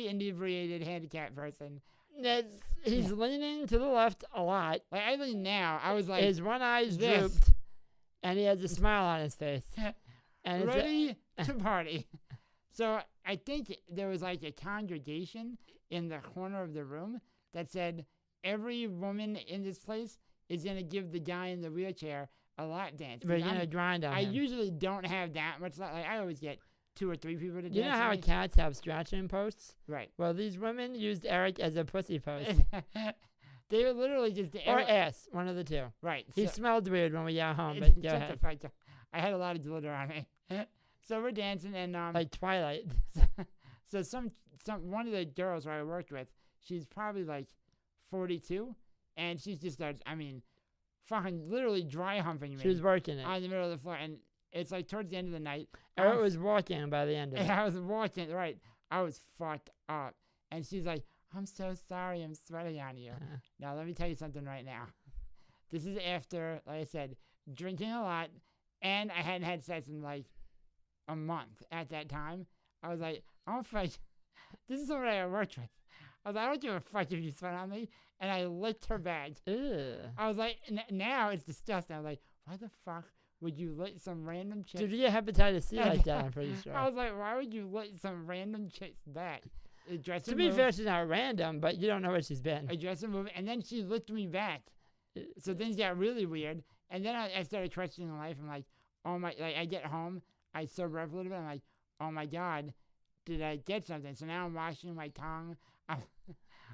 inebriated handicapped person. He's leaning to the left a lot. Like I think now, I was like His one eye's this. drooped, and he has a smile on his face. And it's ready to party. So I think there was like a congregation in the corner of the room that said every woman in this place is gonna give the guy in the wheelchair a lap dance. 'Cause we're gonna grind on I him. usually don't have that much. Like I always get 2 or 3 people to dance. You know how with me. cats have scratching posts? Right. Well, these women used Eric as a pussy post. They were literally just Or ass, one of the two. right. He so- smelled weird when we got home, but go Shut the ahead. fuck up. I had a lot of glitter on me. So we're dancing, and Like Twilight. so some one of the girls who I worked with, she's probably like 42, and she just starts, fucking literally dry humping me She was working it. on the middle of the floor, and it's like towards the end of the night. Eric was walking by the end of it. And I was walking, right. I was fucked up, and she's like, "I'm so sorry, I'm sweating on you." Now let me tell you something right now. This is after, like I said, drinking a lot, and I hadn't had sex in like a month at that time. I was like, I don't fuck. This is somebody I worked with. I was like, I don't give a fuck if you sweat on me. And I licked her bag. Ew. I was like, now it's disgusting. I was like, why the fuck would you lick some random chick? Did you get hepatitis C like that? I'm pretty sure. I was like, why would you lick some random chick's bag? To be fair, she's not random, but you don't know where she's been. I dressed and moved, and then she licked me back. So things got really weird. And then I started questioning life. I'm like, oh my, like I get home, I sober up a little bit. I'm like, oh my God, did I get something? So now I'm washing my tongue.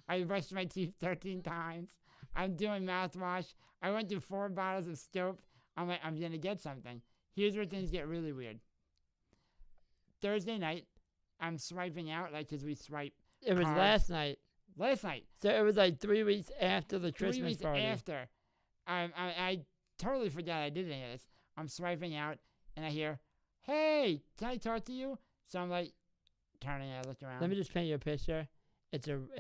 I brushed my teeth 13 times. I'm doing mouthwash. I went through 4 bottles of soap. I'm like, I'm going to get something. Here's where things get really weird. Thursday night, I'm swiping out, like, because we swipe. It was cards. last night. Last night. So it was like 3 weeks after the 3 Christmas weeks party. after. I totally forgot I did any of this. I'm swiping out, and I hear, "Hey, can I talk to you?" So I'm like, turning, I look around. Let me just paint you a picture.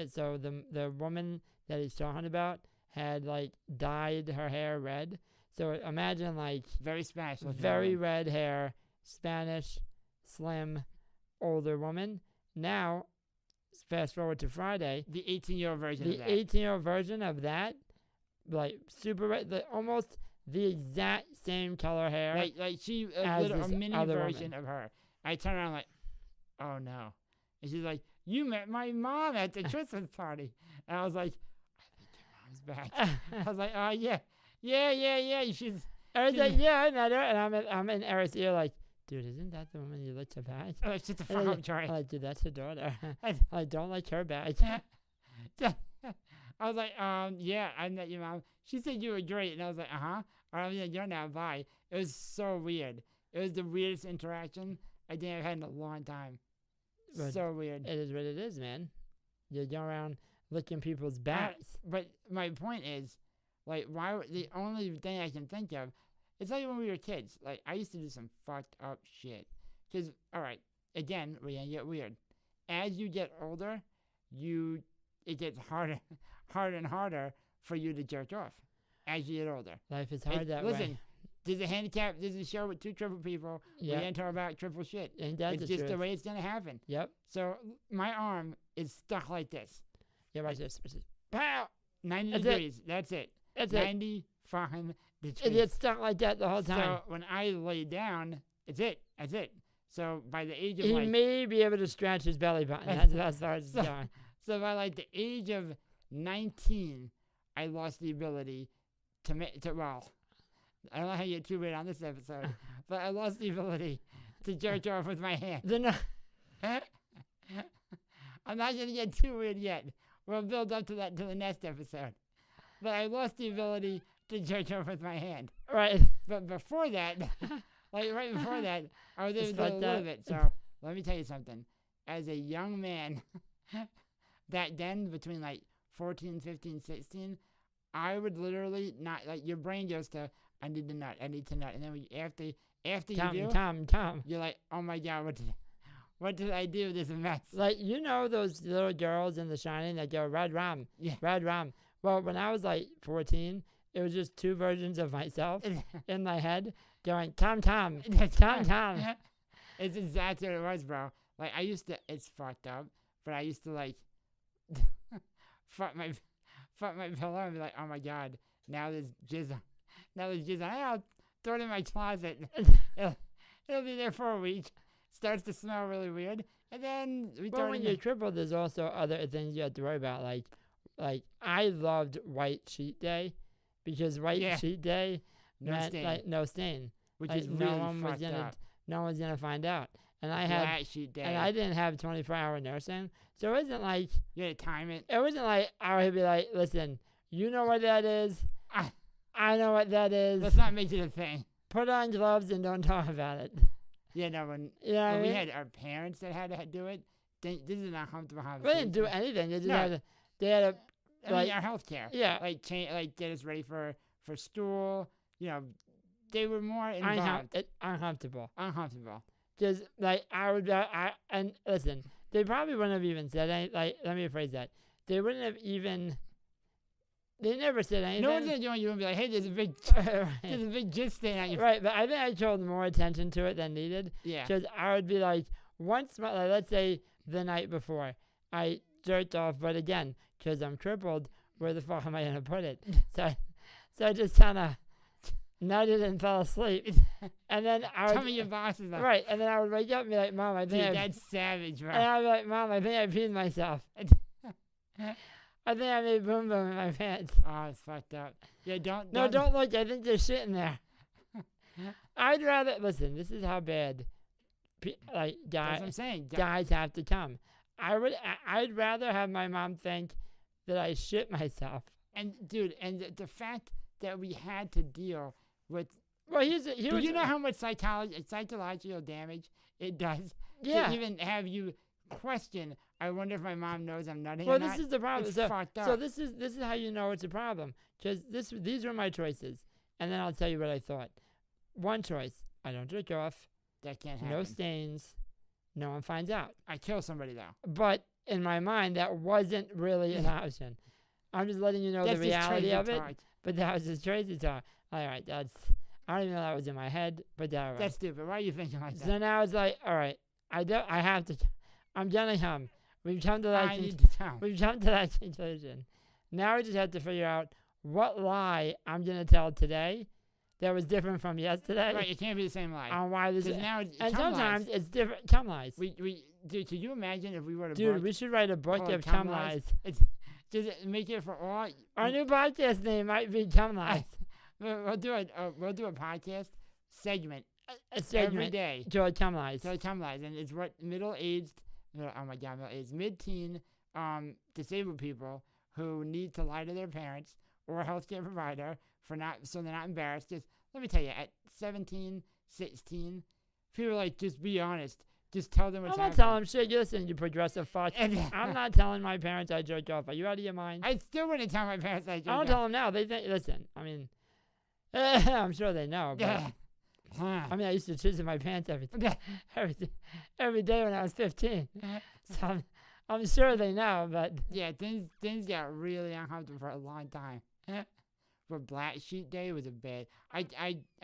So the woman that he's talking about had like dyed her hair red. So imagine like Very Spanish. looking very woman. red hair, Spanish, slim, older woman. Now, fast forward to Friday, The 18-year-old version the of that. 18-year-old version of that, like super red, almost the exact same color hair. Like she, as a this mini other version woman. of her. I turn around like, oh no. And she's like, "You met my mom at the Christmas party." And I was like, "I think your mom's back." I was like, "Oh yeah. She's I was like, yeah, I met her, and I'm in Eric's ear like, dude, isn't that the woman you licked her back? oh, shut the fuck up, Troy." I'm like, dude, that's her daughter. I- I don't like her back. I was like, yeah, I met your mom. She said you were great, and I was like, uh-huh. You're now, bye. It was so weird. It was the weirdest interaction I think I've had in a long time. But so weird. It is what it is, man. You go around licking people's backs. But my point is, like, the only thing I can think of, it's like when we were kids. Like, I used to do some fucked up shit. Because, all right, again, we're going to get weird. As you get older, it gets harder and harder for you to jerk off as you get older. Life is hard that way. Listen, there's a show with 2 triple people. Yeah. We're going to talk about triple shit. Ain't that It's the just truth? the way it's going to happen. Yep. So my arm is stuck like this. Yeah, watch this. Watch this. Pow! 90 That's degrees. That's it. That's it. 90 fucking It degrees. gets stuck like that the whole time. So when I lay down, it's it. That's it. So by the age of He like, may be able to stretch his belly button. That's as far as it's going. so by like the age of 19, I lost the ability to well, I don't know how you get too weird on this episode, but I lost the ability to jerk off with my hand. I'm not gonna get too weird yet. We'll build up to that to the next episode. But I lost the ability to jerk off with my hand. Right. But before that, like right before that, I was able to do like a little that. bit. So let me tell you something. As a young man, back then between like 14, 15, 16, I would literally not like your brain goes to I need to nut, and then when after you do, Tom. you're like, oh my god, what did I do? This is a mess. Like, you know those little girls in The Shining that go, red rum, Yeah. red rum. Well, when I was like 14, it was just two versions of myself in my head going, Tom. It's exactly what it was, bro. Like, I used to, it's fucked up, but I used to, like, fuck my pillow and be like, oh my god, now there's jizz on. I'll throw it in my closet. It'll be there for a week. Starts to smell really weird, and then Well, when you're crippled, there's also other things you have to worry about. Like I loved White Sheet Day because White Sheet Day meant like no stain, which like, is really fucked up. No one's gonna find out. And I Black had, Sheet Day. and I didn't have 24-hour nursing, so it wasn't like You had to time it. it wasn't like I would be like, listen, you know what that is, I know what that is. Let's not make it a thing. Put on gloves and don't talk about it. Yeah, no, when I we mean? had our parents that had to do it, this is an uncomfortable They conversation. didn't do anything. They just No. had to, I mean, our healthcare. yeah. Like get us ready for school. You know, they were more involved. Uncomfortable. Uncomfortable. Just like and listen, they probably wouldn't have even said anything. Like, let me rephrase that. They wouldn't have even. They never said anything. No one's gonna join you and be like, "Hey, there's a big jizz stain on your." Right, but I think I showed more attention to it than needed. Yeah. Because I would be like, like, let's say the night before, I jerked off, but again, because I'm crippled, where the fuck am I gonna put it? so I just kind of nutted and fell asleep, and then I would. Tell me your bosses. Right, and then I would wake up and be like, Mom, I think Dude, that's savage, bro. And I'd be like, Mom, I think I peed myself. I think I made boom boom in my pants. Oh, it's fucked up. Yeah, don't Don't look. I think there's shit in there. I'd rather listen. This is how bad, That's what I'm saying. guys have to come. I'd rather have my mom think that I shit myself. And dude, and the fact that we had to deal with. Well, Do you know how much psychological damage it does Yeah. to even have you question? I wonder if my mom knows I'm nutting. Well, or this not. is the problem. It's So, fucked up. so this is how you know it's a problem. Because these were my choices, and then I'll tell you what I thought. One choice: I don't jerk off. That can't happen. No stains. No one finds out. I kill somebody though. But in my mind, that wasn't really an option. I'm just letting you know That's the just reality crazy of it. talk. But that was just crazy talk. All right, I don't even know that was in my head, but that was. That's stupid. Why are you thinking like that? So now it's like, all right, I have to. I'm gonna come. We've come to that. I need to tell. We've come to that conclusion. Now we just have to figure out what lie I'm gonna tell today that was different from yesterday. Right, it can't be the same lie. On why this is. Now And cum sometimes lies. it's different. Cum lies. Dude, could you imagine if we wrote a Dude, book? we should write a book called of Cum cum lies. It's just make it for all. Our new podcast name might be cum lies. We'll do a podcast segment A every segment day. to cum lies. So cum lies, and it's what middle-aged, mid-teen, disabled people who need to lie to their parents or a healthcare provider so they're not embarrassed. Just let me tell you, at 17, 16, people are like, just be honest. Just tell them what's I'm not happening. telling them shit. You listen, you progressive fuck. And- I'm not telling my parents I jerked off. Are you out of your mind? I still wouldn't tell my parents I I don't tell them now. They think, listen, I mean, I'm sure they know. But, Yeah. I mean, I used to jizz in my pants every day when I was 15. So I'm sure they know, but. Yeah, things got really uncomfortable for a long time. But Black Sheet Day was a bad. I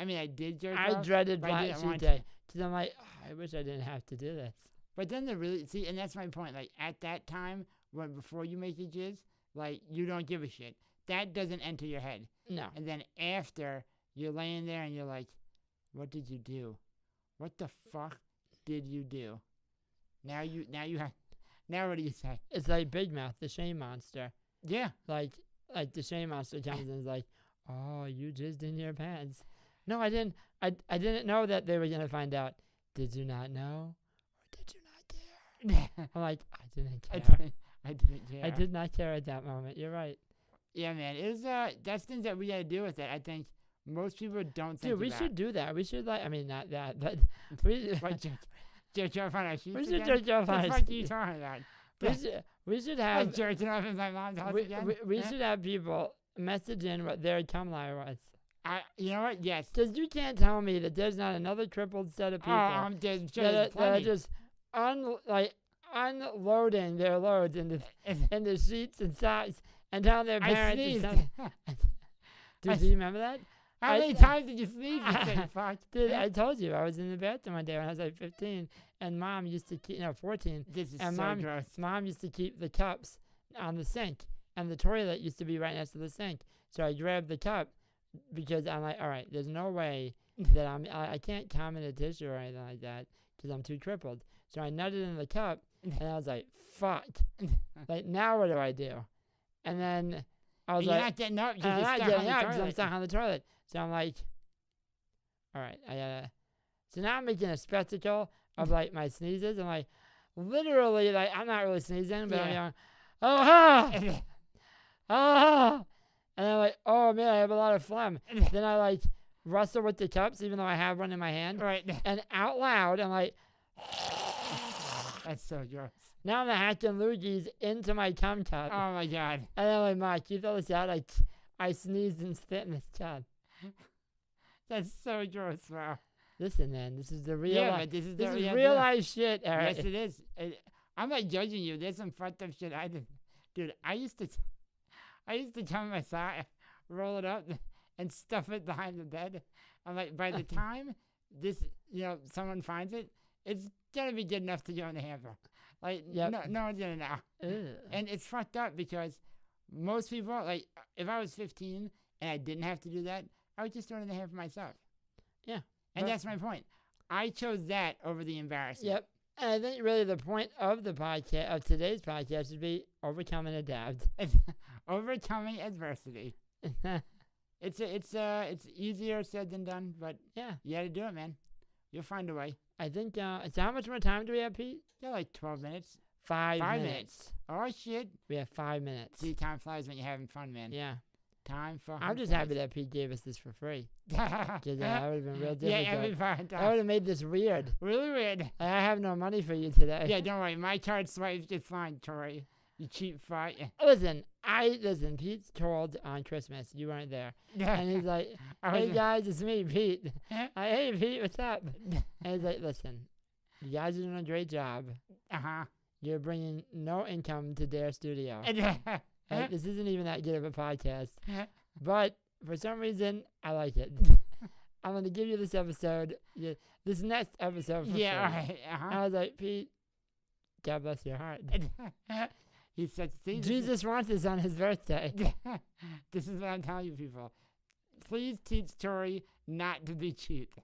mean, I did jerk I off, dreaded but I Black didn't Sheet want Day. to. Because I'm like, oh, I wish I didn't have to do this. But then and that's my point. Like at that time, before you make the jizz, like you don't give a shit. that doesn't enter your head. No. And then after, you're laying there and you're like, what did you do? What the fuck did you do? Now what do you say? It's like Big Mouth, the shame monster. Yeah. Like the shame monster comes and is like, oh, you jizzed in your pants. No, I didn't. I didn't know that they were going to find out. Did you not know? Or did you not care? I'm like, I didn't care. I didn't care. I did not care at that moment. You're right. Yeah, man. It was, that's things that we got to do with it. I think most people don't think Dude, we about. should do that. We should, like, I mean, not that, but we, What, jerk off on our sheets we should again? jerk off on What the our fuck are you sheets. talking about? we should Like have, jerking off in my mom's house again? we should have people message in what their cum lie was. You know what? Yes. Because you can't tell me that there's not another crippled set of people There's that are plenty. just unloading their loads into sheets and socks and telling their I parents. sneezed. Dude, do you remember that? How I- many times did you sneeze, you sick fuck? Dude, I told you I was in the bathroom one day when I was like 15, and Mom used to keep, 14. This is And so Mom, gross. Mom used to keep the cups on the sink, and the toilet used to be right next to the sink. So I grabbed the cup because I'm like, all right, there's no way that I can't come in a tissue or anything like that because I'm too crippled. So I nutted in the cup, and I was like, fuck. Like, now what do I do? And then I was You're like, not getting up. I'm You're not stuck on getting the up because I'm toilet. stuck on the toilet. So I'm like, all right, I gotta. So now I'm making a spectacle of like my sneezes. I'm like, literally, like I'm not really sneezing, but I'm Yeah. going, oh ha, oh, and I'm like, oh man, I have a lot of phlegm. Then I like rustle with the cups, even though I have one in my hand, Right. and out loud, I'm like, That's so gross. now I'm hacking loogies into my cum cup. Oh my god. And I'm like, Mike, you throw this out? I sneezed and spit in this cup. That's so gross, bro. Listen, man, this is the real Yeah, life. but this is This the is real real deal. life shit, Eric. Yes, it is. I'm not judging you. There's some fucked up shit I did. Dude, I used to come my sock, roll it up, and stuff it behind the bed. I'm like, by the time someone finds it, it's gonna be good enough to go in the hamper. Like, Yep. no one's gonna know. Ugh. And it's fucked up because most people, like, if I was 15 and I didn't have to do that, I would just throw it in the hamper myself. Yeah. And Right. that's my point. I chose that over the embarrassment. Yep. And I think really the point of the podcast, of today's podcast, should be overcome and adapt. Overcoming adversity. It's easier said than done, but Yeah. you got to do it, man. You'll find a way. I think, so how much more time do we have, Pete? Yeah, like 12 minutes. 5 5 minutes. Oh shit! We have 5 minutes. See, time flies when you're having fun, man. Yeah. Time for. I'm just happy that Pete gave us this for free. that. Because that would have been real Yeah, difficult. every fucking That time. would have made this weird. Really weird. I have no money for you today. Yeah, don't worry. My card swipes just fine, Tori. You cheap fuck. Listen, Pete told on Christmas, you weren't there. And he's like, hey guys, it's me, Pete. Hey Pete, what's up? And he's like, listen, you guys are doing a great job. Uh-huh. You're bringing no income to Dare Studio. Like, this isn't even that good of a podcast. But for some reason, I like it. I'm going to give you this episode, this next episode for free. Yeah, all right. Uh-huh. I was like, Pete, God bless your heart. He said, see, Jesus wants this on his birthday. this is what I'm telling you, people. Please teach Tori not to be cheap.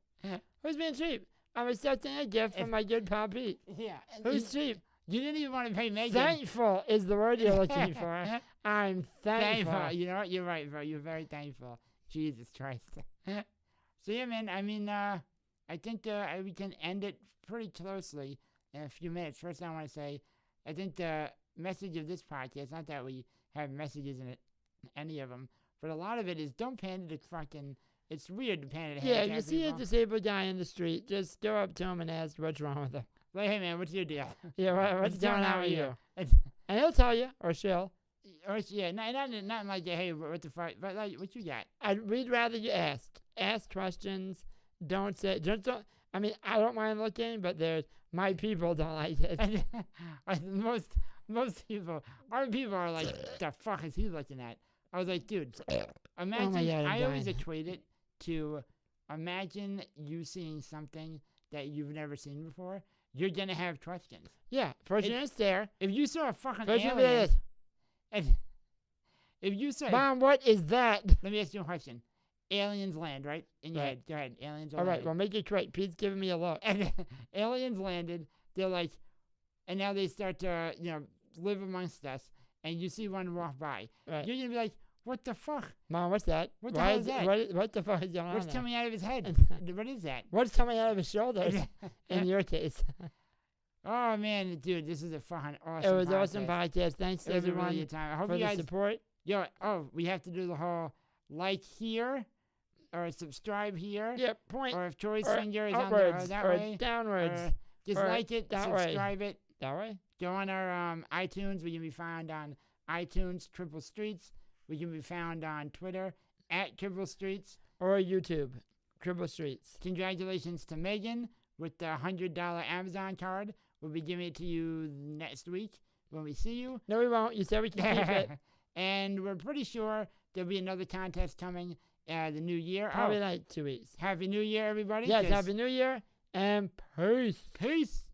Who's being cheap? I'm accepting a gift from my good pal Pete. Yeah. Who's cheap? You didn't even want to pay Megan. Thankful is the word you're looking for. I'm thankful. Thankful. You know what? You're right, bro. You're very thankful. Jesus Christ. So, yeah, man, I mean, I think we can end it pretty closely in a few minutes. First, I want to say, I think the message of this podcast, not that we have messages in it, any of them, but a lot of it is don't pander to fucking, it's weird to pander to Yeah, if you handicapped see a people. disabled guy in the street, just go up to him and ask what's wrong with him. Like, hey, man, what's your deal? Yeah, what's going on with you? It's- And he'll tell you, or she'll. Or, yeah, not like, hey, what the fuck, but like, what you got? We'd rather you ask. Ask questions. Don't say, don't. I mean, I don't mind looking, but my people don't like it. Most people, our people are like, the fuck is he looking at? I was like, dude, imagine, God, I'm I always dying. equate it to, imagine you seeing something that you've never seen before. You're going to have questions. Yeah, first you're gonna stare. If you saw a fucking First you're gonna be alien, like this. and If you say, Mom, what is that? let me ask you a question. Aliens land, right? In your Right. head. Go ahead. Aliens are All right, landed. well, make it quick. Pete's giving me a look. And aliens landed. They're like, and now they start to, live amongst us. And you see one walk by. Right. You're going to be like, what the fuck? Mom, what's that? What the Why hell is that? What the fuck is going on What's there? coming out of his head? What is that? What's coming out of his shoulders? In your case. Oh, man, dude, this is a fun, awesome It was podcast. awesome podcast. Thanks, It was a everyone, really good time. I hope for you the guys, support. we have to do the whole like here or subscribe here. Yep, point. Or if Troy's Or finger is on upwards, that or way. downwards. Or just or like it, that way. subscribe it. That way? Go on our iTunes. We can be found on iTunes, Cripple Streets. We can be found on Twitter at Cripple Streets. Or YouTube, Cripple Streets. Congratulations to Megan with the $100 Amazon card. We'll be giving it to you next week when we see you. No, we won't. You said we can keep it. And we're pretty sure there'll be another contest coming the new year. Probably like 2 weeks. Happy New Year, everybody. Yes, Happy New Year and peace. Peace.